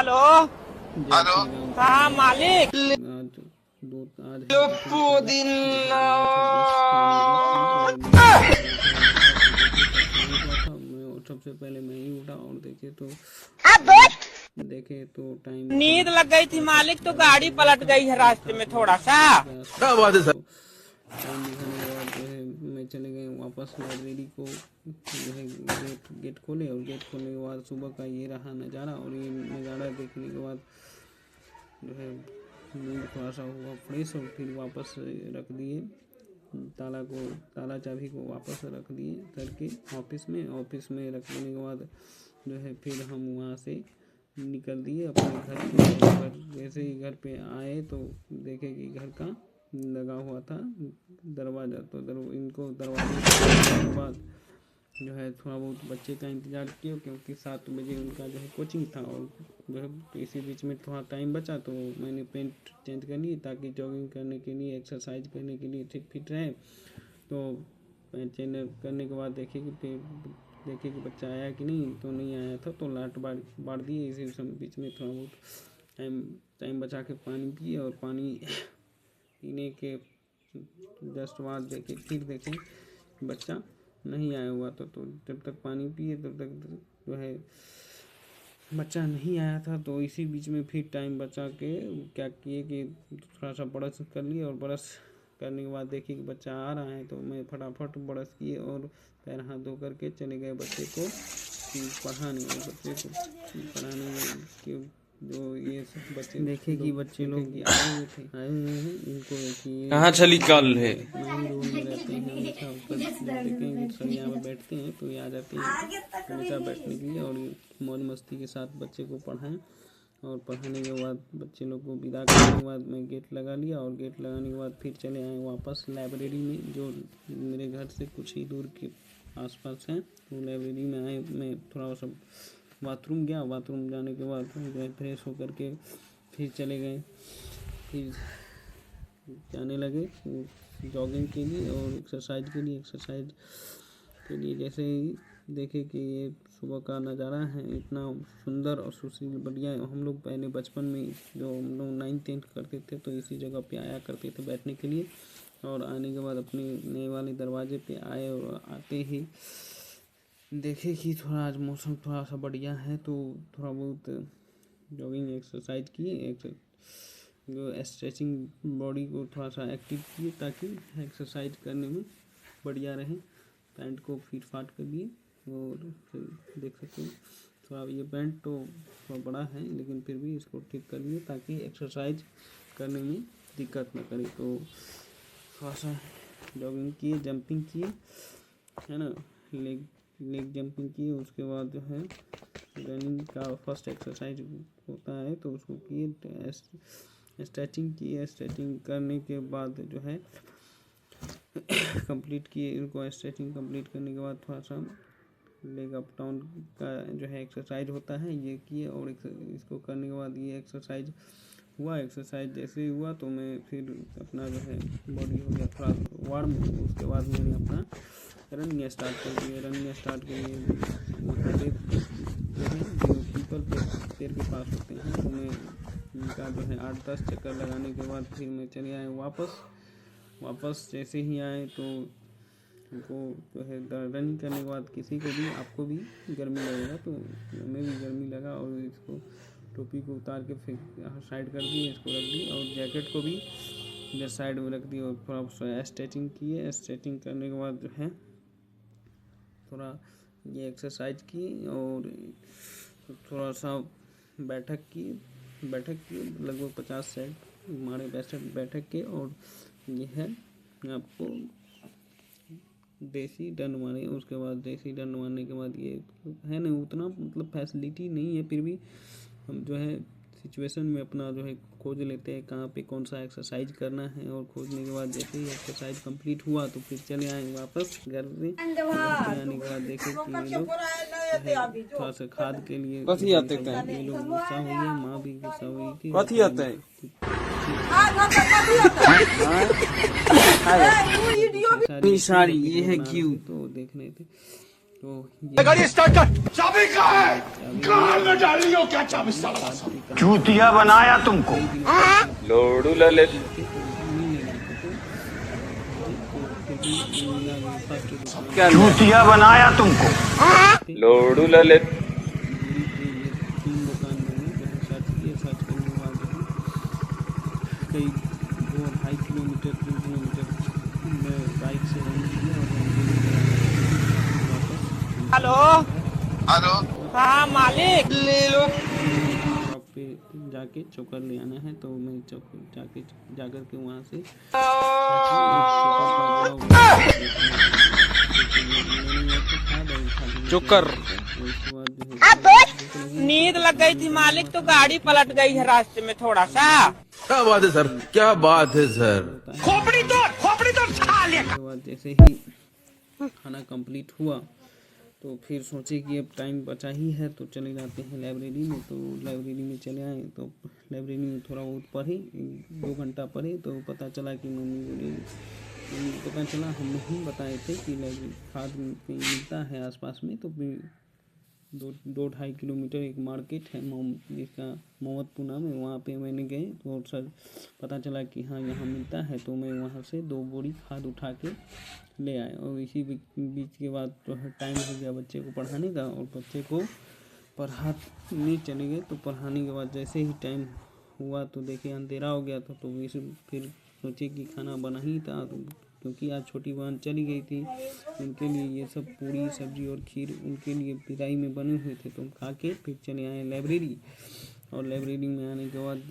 Hello hello हाँ मालिक। आज पुदीना सबसे पहले मैं ही उठा और देखे तो टाइम नींद लग गई थी मालिक, तो गाड़ी पलट गई है रास्ते में थोड़ा सा। क्या बात है सर। टाइम दिखाने के बाद जो है मैं चले गए वापस लाइब्रेरी को, जो है गेट खोले और गेट खोलने के बाद सुबह का ये रहा नज़ारा। और ये नज़ारा देखने के बाद जो है मूड थोड़ा सा हुआ फ्रेश और फिर वापस रख दिए ताला चाबी को वापस रख दिए करके ऑफिस में रख देने के बाद जो है फिर हम वहाँ से निकल दिए अपने घर पर। जैसे ही घर पे आए तो देखे कि घर का लगा हुआ था दरवाज़ा, तो इनको दरवाजे के बाद जो है थोड़ा बहुत बच्चे का इंतज़ार किया, क्योंकि 7 बजे उनका जो है कोचिंग था। और जो है इसी बीच में थोड़ा टाइम बचा तो मैंने पेंट चेंज कर ली ताकि जॉगिंग करने के लिए एक्सरसाइज करने के लिए ठीक फिट रहे। तो पेंट चेंज करने के बाद देखे कि बच्चा आया कि नहीं, तो नहीं आया था तो लाइट बार दिए। इसी समय बीच में थोड़ा बहुत टाइम बचा के पानी पिए और पानी पीने के जस्ट बाद फिर देखें बच्चा नहीं आया हुआ था। तो जब तक पानी पिए तब तक जो है बच्चा नहीं आया था। तो इसी बीच में फिर टाइम बचा के क्या किए कि थोड़ा सा ब्रश कर लिए और ब्रश करने के बाद देखिए कि बच्चा आ रहा है, तो मैं फटाफट ब्रश किए और पैर हाथ धो करके चले गए बच्चे को पढ़ाने। और बच्चे को पढ़ाने के जो ये सब बच्चे देखे कि बच्चे लोग आए हुए हैं, इनको कहाँ चली कल है। नहीं रोल में रहते हैं हमेशा ऊपर देखेंगे सर यहाँ पे बैठते हैं तो ये आ जाते हैं हमेशा बैठने के लिए। और मौज मस्ती के साथ बच्चे को पढ़ाएं। और पढ़ाने के बाद बच्चे लोग को विदा करने के बाद मैं गेट लगा लिया और गेट लगाने के बाद फिर चले आए वापस लाइब्रेरी में, जो मेरे घर से कुछ ही दूर के आसपास है। तो लाइब्रेरी में आए, मैं थोड़ा सा बाथरूम गया, बाथरूम जाने के बाद फ्रेश होकर के फिर चले गए, फिर जाने लगे जॉगिंग के लिए और एक्सरसाइज के लिए जैसे ही देखे कि ये सुबह का नज़ारा है इतना सुंदर और सुशील बढ़िया। हम लोग पहले बचपन में जो हम लोग 9th-10th करते थे तो इसी जगह पे आया करते थे बैठने के लिए। और आने के बाद अपने नए वाले दरवाजे पे आए और आते ही देखे कि थोड़ा आज मौसम थोड़ा सा बढ़िया है, तो थोड़ा बहुत जॉगिंग एक्सरसाइज किए, जो स्ट्रेचिंग बॉडी को थोड़ा सा एक्टिव किए ताकि एक्सरसाइज करने में बढ़िया रहे। पैंट को फिट फाट कर दिए और फिर देख सकते हैं थोड़ा ये पैंट तो थोड़ा बड़ा है लेकिन फिर भी इसको ठीक कर लिए ताकि एक्सरसाइज करने में दिक्कत ना करे। तो थोड़ा सा जॉगिंग किए, जंपिंग किए, है ना, लेग जंपिंग किए। उसके बाद जो है रनिंग का फर्स्ट एक्सरसाइज होता है तो उसको किए, स्ट्रेचिंग किए। स्ट्रेचिंग करने के बाद जो है कंप्लीट किए इनको। स्ट्रेचिंग कंप्लीट करने के बाद थोड़ा सा लेग अप डाउन का जो है एक्सरसाइज होता है ये किए। और इसको करने के बाद ये एक्सरसाइज हुआ। एक्सरसाइज जैसे ही हुआ तो मैं फिर अपना जो है बॉडी हो गया थोड़ा वार्म। उसके बाद मैंने अपना रनिंग स्टार्ट कर दिया। रनिंग स्टार्ट के लिए महादेव जो पीपल पेड़ के पास होते हैं तो मैं उनका जो है 8-10 चक्कर लगाने के बाद फिर मैं चले आए वापस जैसे ही आए तो उनको जो है रनिंग करने के बाद किसी को भी आपको भी गर्मी लगेगा, तो हमें भी गर्मी लगा और इसको टोपी को उतार के फिर साइड कर दिए, इसको रख दी और जैकेट को भी इधर साइड में रख दी और थोड़ा स्ट्रेचिंग किए। स्ट्रेचिंग करने के बाद जो है थोड़ा ये एक्सरसाइज की और थोड़ा सा बैठक की लगभग 50 सेट हमारे बैठक के। और ये है आपको देसी डंड मारे। उसके बाद देसी डंड मारने के बाद ये है नहीं उतना मतलब फैसिलिटी नहीं है, फिर भी हम जो है सिचुएशन में अपना जो है खोज लेते हैं कहाँ पे कौन सा एक्सरसाइज करना है। और खोजने के बाद जैसे ही एक्सरसाइज कंप्लीट हुआ तो फिर चले आए वापस घर में। आने के बाद देखे कि ये लोग थोड़ा सा खाद के लिए ये लोग गुस्सा हुई है, माँ भी गुस्सा हुई थी। कथी आता है सारी ये है घी तो देख रहे थे तो गाड़ी स्टार्ट कर। चाबी कहाँ है? कहाँ में डाली हो क्या चाबी साला? चूतिया बनाया तुमको। लोडू ललित। चूतिया बनाया तुमको। लोडू ललित। तीन दुकान में जहाँ सर्च किए, सर्च करने के बाद कई 2-2.5 किलोमीटर 3 किलोमीटर में बाइक से रन किया और वापस। Hello hello. हाँ मालिक, ले लो। शॉप पे जाके चोकर ले आना है, तो मैं चौक जाकर के वहाँ से चोकर। नींद लग गई थी मालिक, तो गाड़ी पलट गई है रास्ते में थोड़ा सा। क्या बात है सर, क्या बात है सर। खोपड़ी तो खा ले। उसके बाद जैसे ही खाना कंप्लीट हुआ तो फिर सोचे कि अब टाइम बचा ही है तो चले जाते हैं लाइब्रेरी में। तो लाइब्रेरी में चले आए, तो लाइब्रेरी में थोड़ा बहुत पढ़े, 2 घंटा पढ़े। तो पता चला कि मम्मी पता चला, हम नहीं बताए थे कि लाइब्रेरी खाद मिलता है आसपास में। तो 2-2.5 किलोमीटर एक मार्केट है जिसका मोहम्मदपुर नाम है, वहाँ पे मैंने गए तो सर पता चला कि हाँ यहाँ मिलता है। तो मैं वहाँ से 2 बोरी खाद उठा के ले आए। और इसी बीच के बाद तो टाइम हो गया बच्चे को पढ़ाने का, और बच्चे को पढ़ाने चले गए। तो पढ़ाने के बाद जैसे ही टाइम हुआ तो देखे अंधेरा हो गया था। तो फिर सोचे कि खाना बना ही था, तो क्योंकि आज छोटी बहन चली गई थी, उनके लिए ये सब पूरी सब्जी और खीर उनके लिए पिराई में बने हुए थे। तो हम खा के फिर चले आए लाइब्रेरी। और लाइब्रेरी में आने के बाद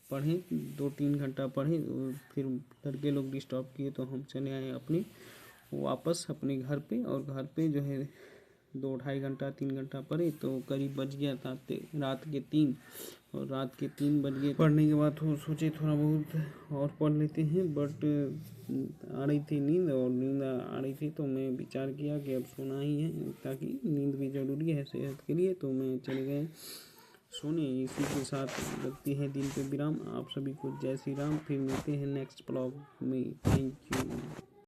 पढ़े, 2-3 घंटा पढ़े, और फिर लड़के लोग डिस्टर्ब किए तो हम चले आए अपने वापस अपने घर पे। और घर पे जो है 2-2.5 घंटा 3 घंटा पढ़े, तो करीब बज गया था रात के 3। और रात के 3 बज गए। पढ़ने के बाद तो सोचे थोड़ा बहुत और पढ़ लेते हैं, बट आ रही थी नींद, और नींद आ रही थी तो मैं विचार किया कि अब सोना ही है, ताकि नींद भी ज़रूरी है सेहत के लिए। तो मैं चले गए सोने। इसी के साथ लगती है दिन पे विराम। आप सभी को जय श्री राम। फिर मिलते हैं नेक्स्ट ब्लॉग में। Thank you.